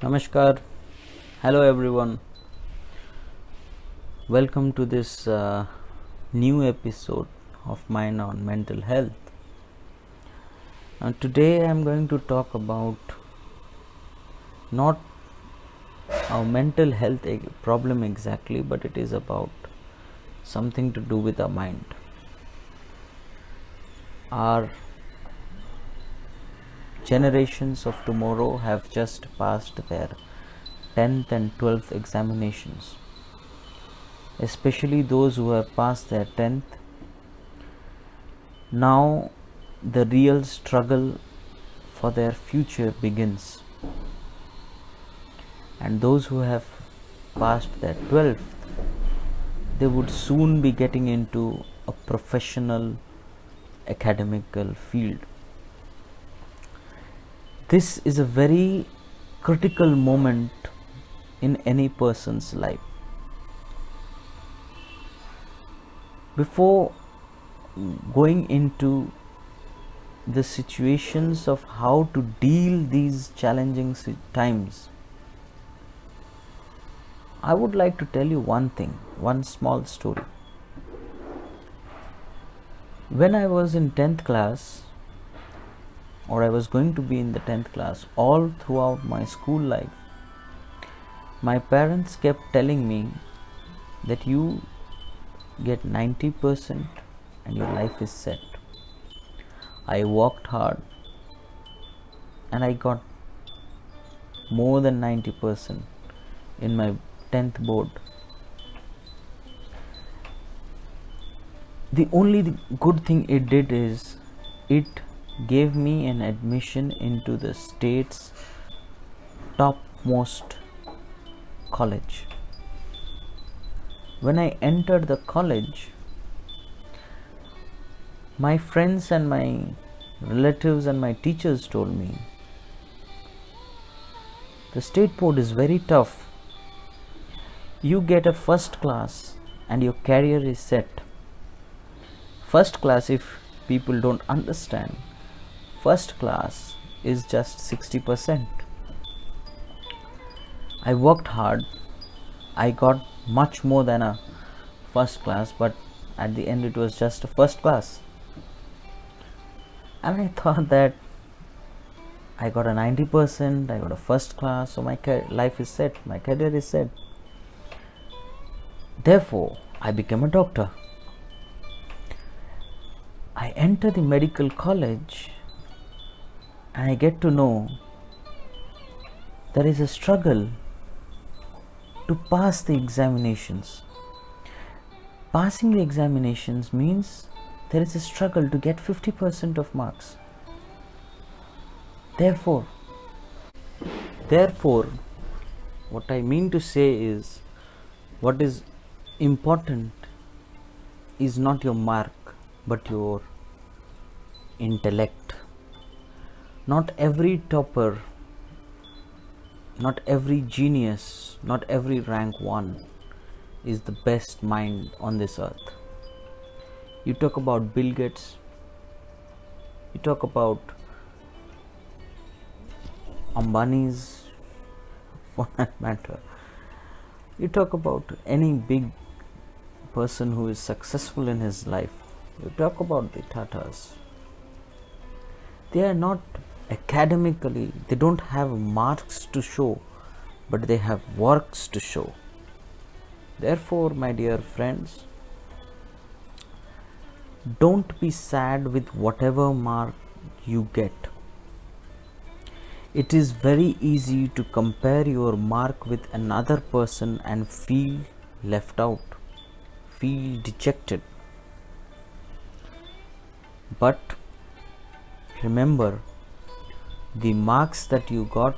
Namaskar. Hello everyone. Welcome to this new episode of mine on mental health. Today I am going to talk about not our mental health problem exactly, but it is about something to do with our mind. Our generations of tomorrow have just passed their 10th and 12th examinations. Especially those who have passed their 10th. Now the real struggle for their future begins. And those who have passed their 12th, they would soon be getting into a professional academical field. This is a very critical moment in any person's life. Before going into the situations of how to deal these challenging times, I would like to tell you one thing, one small story. When I was in 10th class, or I was going to be in the 10th class, all throughout my school life, my parents kept telling me that you get 90% and your life is set. I worked hard and I got more than 90% in my 10th board. The only good thing it did is it gave me an admission into the state's topmost college. When I entered the college, my friends and my relatives and my teachers told me, the state board is very tough. You get a first class and your career is set. First class, if people don't understand, first class is just 60%. I worked hard. I got much more than a first class, but at the end it was just a first class. And I thought that I got a 90%, I got a first class, so my life is set, my career is set. Therefore, I became a doctor. I enter the medical college and I get to know there is a struggle to pass the examinations. Passing the examinations means there is a struggle to get 50% of marks. Therefore, what I mean to say is, what is important is not your mark, but your intellect. Not every topper, not every genius, not every rank one is the best mind on this earth. You talk about Bill Gates, you talk about Ambani's, for that matter, you talk about any big person who is successful in his life, you talk about the Tatas. They are not academically, they don't have marks to show, but they have works to show. Therefore, my dear friends, don't be sad with whatever mark you get. It is very easy to compare your mark with another person and feel left out, feel dejected. But remember, the marks that you got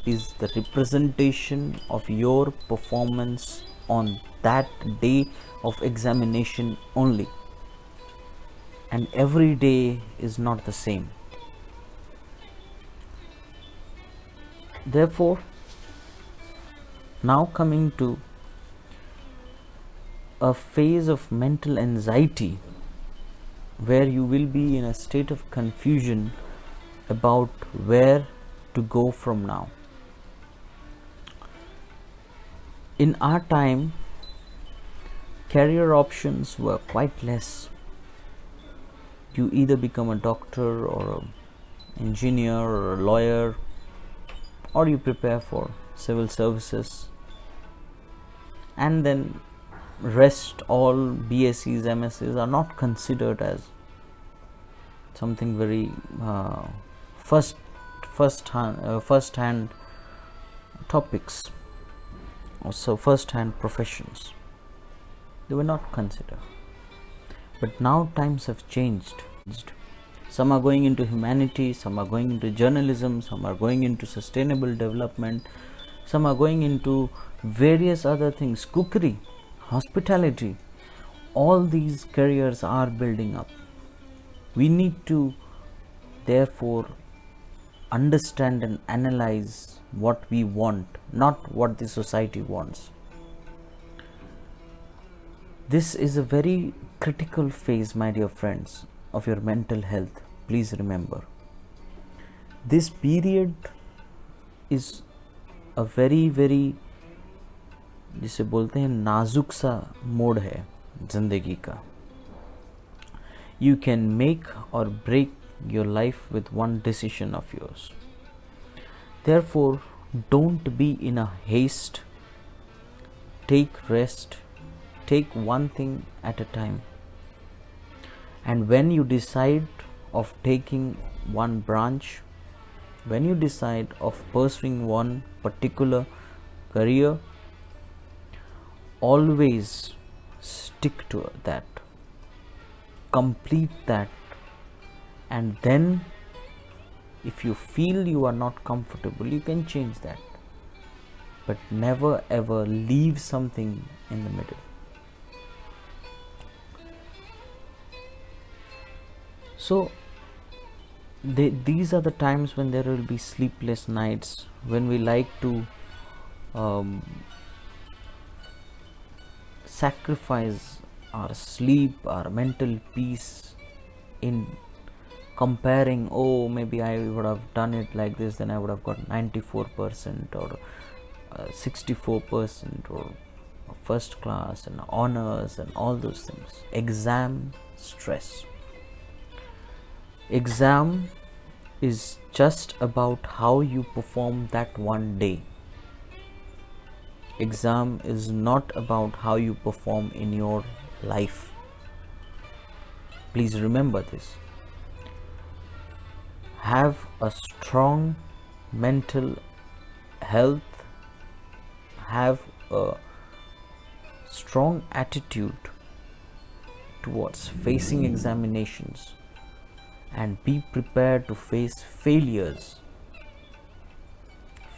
is the representation of your performance on that day of examination only. And every day is not the same. Therefore, now coming to a phase of mental anxiety where you will be in a state of confusion about where to go from now. In our time, career options were quite less. You either become a doctor or an engineer or a lawyer, or you prepare for civil services, and then rest, all BScs, MScs are not considered as something very first hand topics, or so first hand professions. They were not considered. But now times have changed. Some are going into humanity, some are going into journalism, some are going into sustainable development, some are going into various other things, cookery, hospitality. All these careers are building up. We need to therefore understand and analyze what we want, not what the society wants. This is a very critical phase, my dear friends, of your mental health. Please remember, this period is a very जिसे बोलते हैं नाजुक सा मोड़ है जिंदगी का. You can make or break your life with one decision of yours. Therefore, don't be in a haste. Take rest. Take one thing at a time. And when you decide of taking one branch, when you decide of pursuing one particular career, always stick to that. Complete that. And then if you feel you are not comfortable, you can change that. But never ever leave something in the middle. So these are the times when there will be sleepless nights, when we like to sacrifice our sleep, our mental peace in comparing, oh, maybe I would have done it like this, then I would have got 94% or 64% or first class and honors and all those things. Exam stress. Exam is just about how you perform that one day. Exam is not about how you perform in your life. Please remember this. Have a strong mental health. Have a strong attitude towards facing examinations. And be prepared to face failures.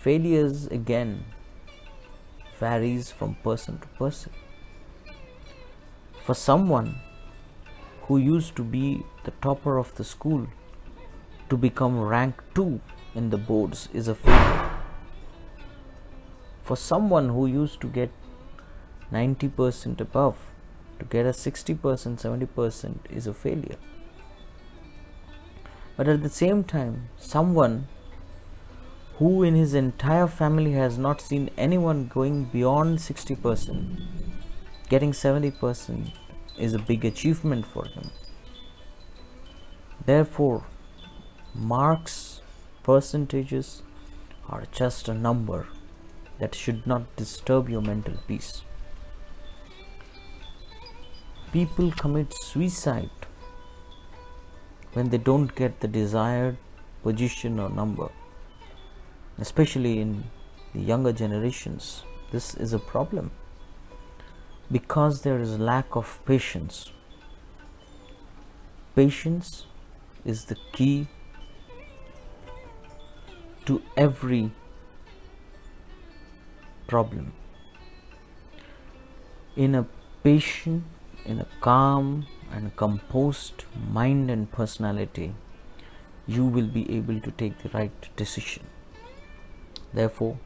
Failures again varies from person to person. For someone who used to be the topper of the school, to become rank 2 in the boards is a failure. For someone who used to get 90% above, to get a 60%, 70% is a failure. But at the same time, someone who in his entire family has not seen anyone going beyond 60%, getting 70% is a big achievement for him. Therefore, marks, percentages are just a number that should not disturb your mental peace. People commit suicide when they don't get the desired position or number, especially in the younger generations. This is a problem because there is lack of patience. Patience is the key to every problem. In a patient, in a calm and composed mind and personality, you will be able to take the right decision. Therefore,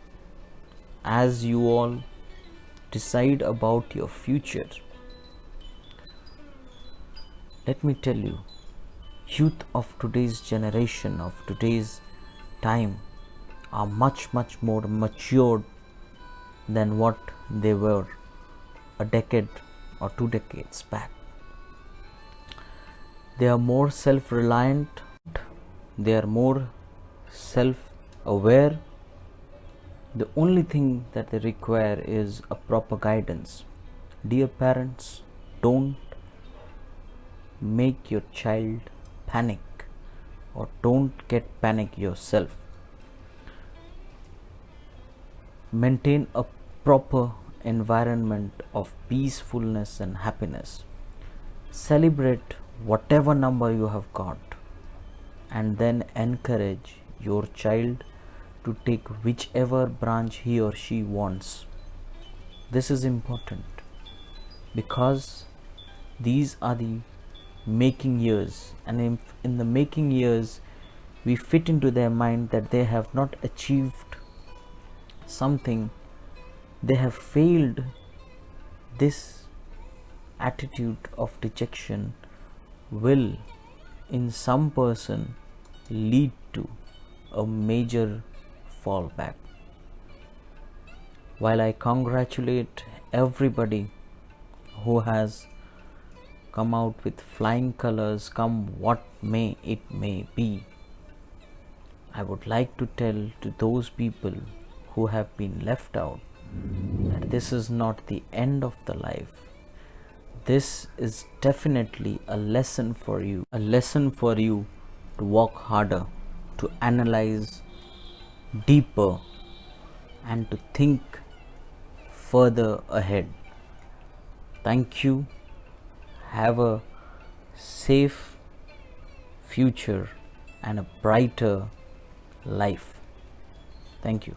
as you all decide about your future, let me tell you, youth of today's generation, of today's time, are much more matured than what they were a decade or 2 decades back. They are more self-reliant, they are more self-aware. The only thing that they require is a proper guidance. Dear parents, don't make your child panic, or don't get panic yourself. Maintain a proper environment of peacefulness and happiness. Celebrate whatever number you have got, and then encourage your child to take whichever branch he or she wants. This is important because these are the making years, and in the making years we fit into their mind that they have not achieved something, they have failed. This attitude of rejection will in some person lead to a major fallback. While I congratulate everybody who has come out with flying colors, come what may it may be, I would like to tell to those people who have been left out that this is not the end of the life. This is definitely a lesson for you to work harder, to analyze deeper, and to think further ahead. Thank you. Have a safe future and a brighter life. Thank you.